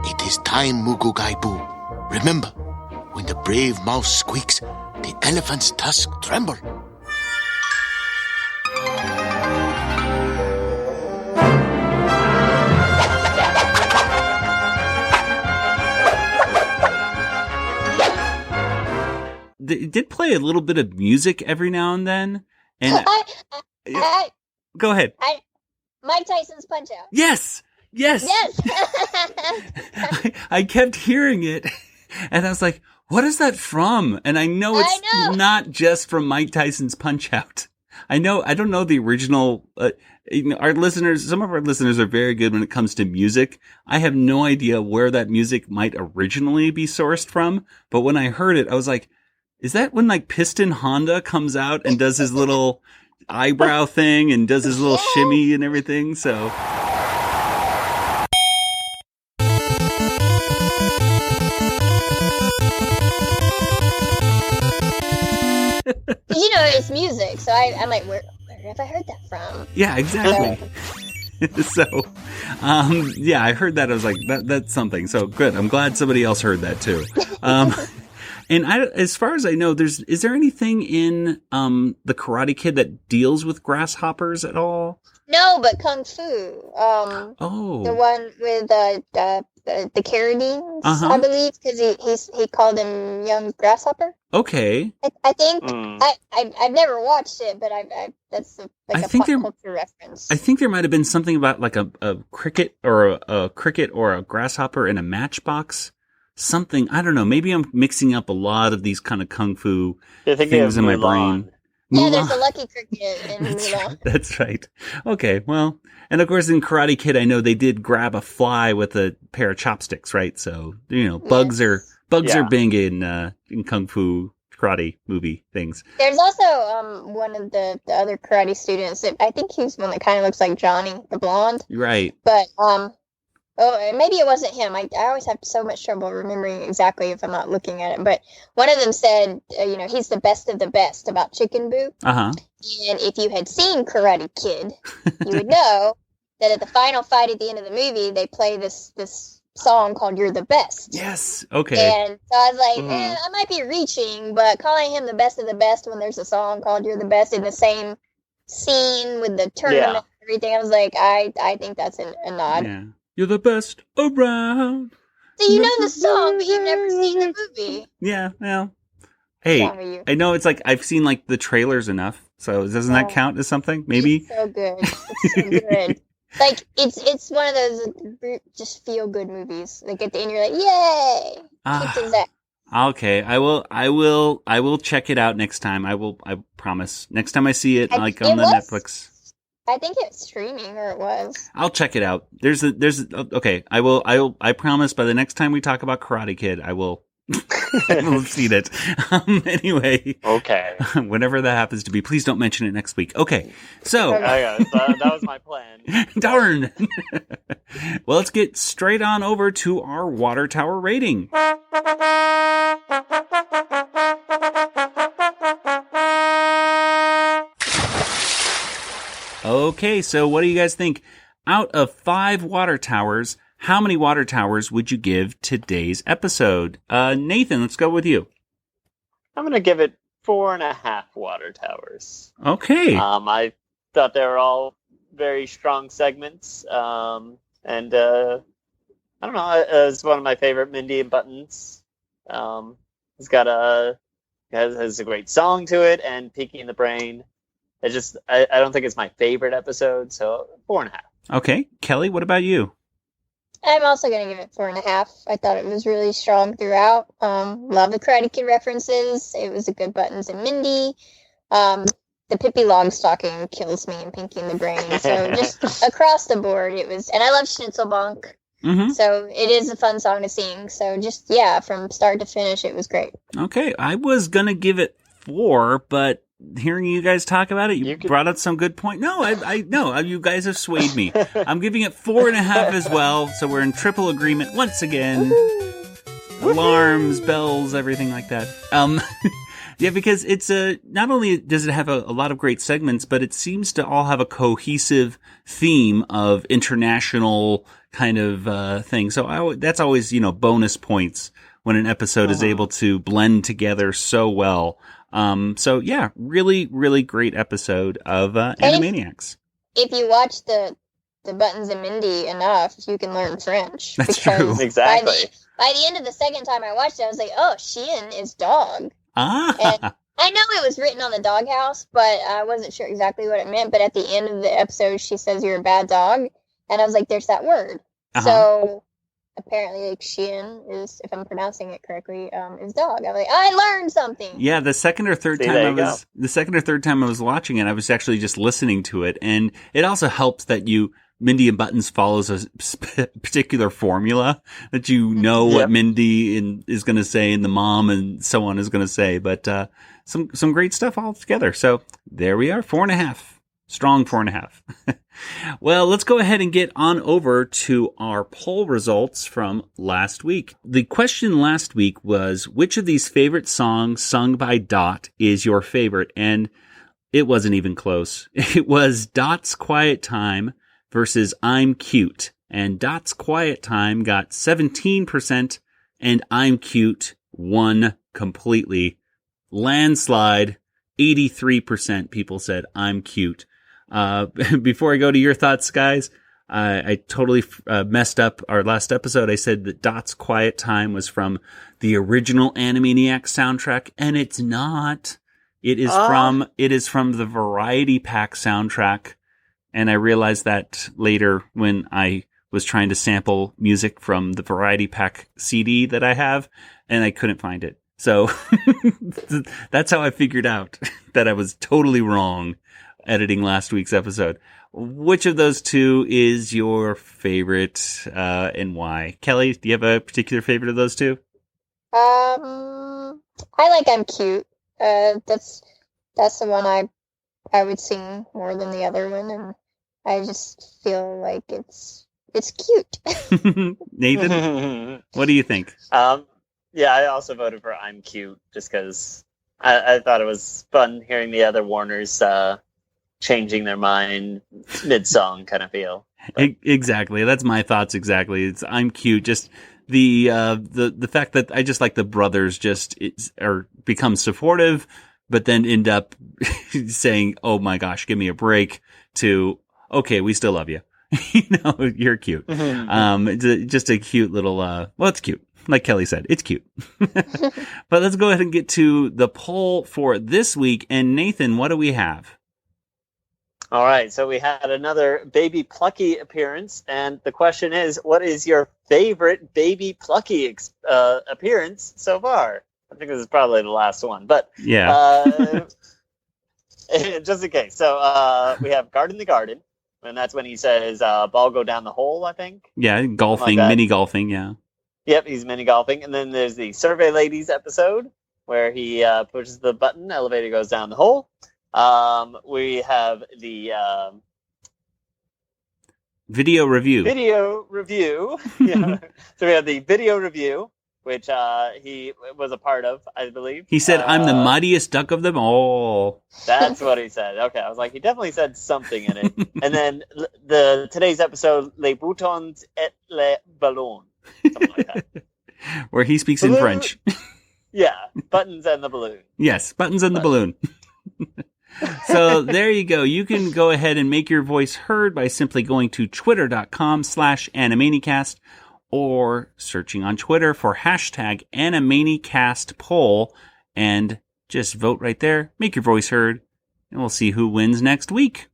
It is time, Mugugai Boo. Remember, when the brave mouse squeaks, the elephant's tusk tremble. It did play a little bit of music every now and then. And go ahead. Mike Tyson's Punch-Out. Yes. I kept hearing it, and I was like, "What is that from?" And I know it's not just from Mike Tyson's Punch-Out. I don't know the original. Our listeners, some of our listeners are very good when it comes to music. I have no idea where that music might originally be sourced from, but when I heard it, I was like, is that when Piston Honda comes out and does his little eyebrow thing and does his little shimmy and everything? So. It's music, so I'm like, where have I heard that from? Yeah, exactly. So, Yeah, I heard that. I was like, that's something. So good. I'm glad somebody else heard that too. And as far as I know, is there anything in the Karate Kid that deals with grasshoppers at all? No, but Kung Fu. The one with the Carradines, I believe, because he called him Young Grasshopper. Okay. I think I've never watched it, but that's a pop culture reference. I think there might have been something about like a cricket or a grasshopper in a matchbox. Something, I don't know. Maybe I'm mixing up a lot of these kind of kung fu things in my brain. Yeah, there's a lucky cricket in Mulan. That's right. Okay, well, and of course in Karate Kid, I know they did grab a fly with a pair of chopsticks, right? So bugs are big in kung fu karate movie things. There's also one of the other karate students. I think he's one that kind of looks like Johnny, the blonde. Right. But maybe it wasn't him. I always have so much trouble remembering exactly if I'm not looking at it. But one of them said, he's the best of the best about Chicken Boo. Uh-huh. And if you had seen Karate Kid, you would know that at the final fight at the end of the movie, they play this song called "You're the Best." Yes. Okay. And so I was like, I might be reaching, but calling him the best of the best when there's a song called "You're the Best" in the same scene with the tournament and everything, I was like, I think that's a nod. Yeah. You're the best around. So you know the song, but you've never seen the movie. Yeah, well. Hey, I know it's like I've seen like the trailers enough, so doesn't that count as something? Maybe. It's so good. It's so good. Like it's one of those just feel good movies. Like at the end, you're like, yay! Keep doing that. Okay, I will check it out next time. I promise. Next time I see it, on the Netflix. I think it's streaming, or it was. I'll check it out. Okay. I promise by the next time we talk about Karate Kid, I will have seen it. Anyway. Okay. Whenever that happens to be, please don't mention it next week. Okay. So. That was my plan. Darn. Well, let's get straight on over to our water tower rating. Okay, so what do you guys think? Out of 5 water towers, how many water towers would you give today's episode? Nathan, let's go with you. I'm going to give it 4.5 water towers. Okay. I thought they were all very strong segments. And I don't know, it's one of my favorite Mindy and Buttons. It's got has a great song to it, and Pinky in the Brain. I don't think it's my favorite episode, so 4.5. Okay. Kelly, what about you? I'm also going to give it 4.5. I thought it was really strong throughout. Love the Karate Kid references. It was a good Buttons and Mindy. The Pippi Longstocking kills me in Pinky in the Brain. So just across the board, it was... And I love Schnitzelbank. Mm-hmm. So it is a fun song to sing. So just, from start to finish, it was great. Okay. I was going to give it 4, but... hearing you guys talk about it, you brought up some good point. No, I know you guys have swayed me. I'm giving it 4.5 as well. So we're in triple agreement once again. Alarms, bells, everything like that. Yeah, because it's not only does it have a lot of great segments, but it seems to all have a cohesive theme of international kind of thing. So that's always bonus points when an episode is able to blend together so well. So yeah, really, really great episode of Animaniacs. If you watch the Buttons and Mindy enough, you can learn French. That's true. Exactly. By the end of the second time I watched it, I was like, oh, Sheehan is dog. Ah. And I know it was written on the doghouse, but I wasn't sure exactly what it meant. But at the end of the episode, she says, "You're a bad dog." And I was like, there's that word. Uh-huh. So apparently, Sheehan is, if I'm pronouncing it correctly, is dog. I was like, I learned something. Yeah, the second or third time I was watching it, I was actually just listening to it, and it also helps that Mindy and Buttons follows a particular formula that what Mindy is going to say and the mom and so on is going to say. But some great stuff all together. So there we are, 4.5. Strong 4.5. Well, let's go ahead and get on over to our poll results from last week. The question last week was, which of these favorite songs sung by Dot is your favorite? And it wasn't even close. It was Dot's Quiet Time versus I'm Cute. And Dot's Quiet Time got 17%, and I'm Cute won completely. Landslide, 83% people said I'm cute. Before I go to your thoughts, guys, I totally messed up our last episode. I said that Dot's Quiet Time was from the original Animaniacs soundtrack, and it's not. It is from the Variety Pack soundtrack, and I realized that later when I was trying to sample music from the Variety Pack CD that I have, and I couldn't find it. So that's how I figured out that I was totally wrong editing last week's episode. Which of those two is your favorite, and why? Kelly, do you have a particular favorite of those two? I like I'm Cute. That's the one I would sing more than the other one, and I just feel like it's cute. Nathan, what do you think? Yeah, I also voted for I'm Cute, just because I thought it was fun hearing the other Warners changing their mind mid-song kind of feel. Exactly. That's my thoughts exactly. It's I'm Cute. Just the fact that I just like the brothers become supportive, but then end up saying, "Oh my gosh, give me a break," to, "Okay, we still love you." You're cute. It's just a cute little, it's cute. Like Kelly said, it's cute. But let's go ahead and get to the poll for this week. And Nathan, what do we have? All right, so we had another Baby Plucky appearance, and the question is, what is your favorite Baby Plucky appearance so far? I think this is probably the last one, but yeah. Just in case. So we have Garden the Garden, and that's when he says, "Ball go down the hole," I think. Yeah, golfing, mini golfing, yeah. Yep, he's mini golfing. And then there's the Survey Ladies episode where he pushes the button, elevator goes down the hole. We have the video review. Yeah. So we have the video review, which he was a part of, I believe. He said, "I'm the mightiest duck of them all." That's what he said. Okay, I was like, he definitely said something in it. And then today's episode, Les Boutons et les Ballons. Something like that. Where he speaks in French. Yeah, Buttons and the Balloon. Yes, Buttons and the Balloon. So there you go. You can go ahead and make your voice heard by simply going to twitter.com/Animanicast or searching on Twitter for hashtag AnimanicastPoll and just vote right there. Make your voice heard, and we'll see who wins next week.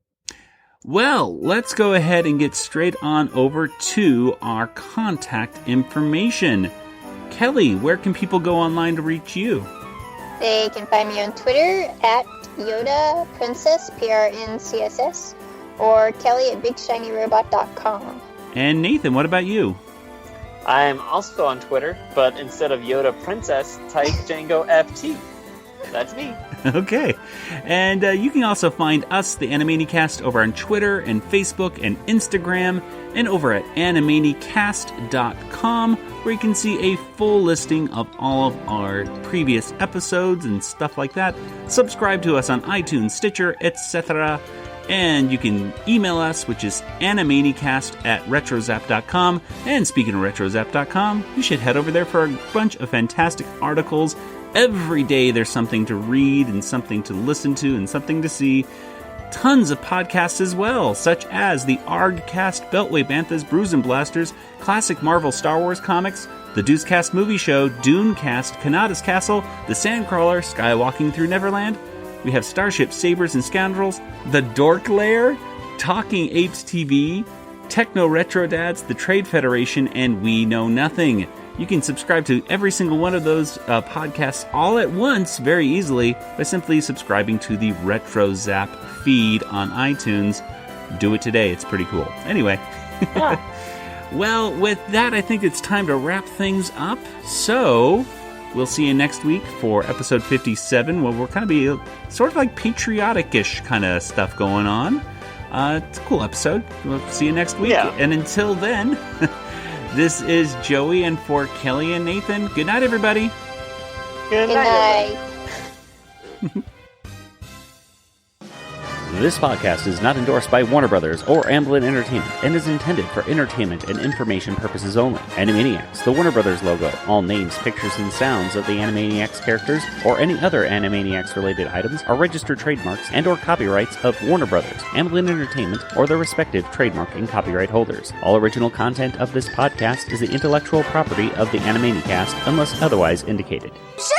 Well, let's go ahead and get straight on over to our contact information. Kelly, where can people go online to reach you? They can find me on Twitter at Yoda Princess, PRNCSS, or Kelly at BigShinyRobot.com. And Nathan, what about you? I'm also on Twitter, but instead of Yoda Princess, type Django FT. That's me. Okay. And you can also find us, the Animanicast, over on Twitter and Facebook and Instagram, and over at Animanicast.com, where you can see a full listing of all of our previous episodes and stuff like that. Subscribe to us on iTunes, Stitcher, etc. And you can email us, which is animanicast@retrozap.com. And speaking of retrozap.com, you should head over there for a bunch of fantastic articles. Every day there's something to read and something to listen to and something to see. Tons of podcasts as well, such as the ArgCast, Beltway Banthas, Brews and Blasters, classic Marvel Star Wars comics, the Deucecast movie show, Dunecast, Kanata's Castle, The Sandcrawler, Skywalking Through Neverland. We have Starship Sabers and Scoundrels, The Dork Lair, Talking Apes TV, Techno Retro Dads, The Trade Federation, and We Know Nothing. You can subscribe to every single one of those podcasts all at once very easily by simply subscribing to the Retro Zap feed on iTunes. Do it today. It's pretty cool. Anyway. Yeah. Well, with that, I think it's time to wrap things up. So we'll see you next week for episode 57, where we're kind of be sort of like patriotic-ish kind of stuff going on. It's a cool episode. We'll see you next week. Yeah. And until then... This is Joey, and for Kelly and Nathan, good night, everybody. Good night. This podcast is not endorsed by Warner Brothers or Amblin Entertainment and is intended for entertainment and information purposes only. Animaniacs, the Warner Brothers logo, all names, pictures, and sounds of the Animaniacs characters or any other Animaniacs-related items are registered trademarks and or copyrights of Warner Brothers, Amblin Entertainment, or their respective trademark and copyright holders. All original content of this podcast is the intellectual property of the Animanicast unless otherwise indicated. So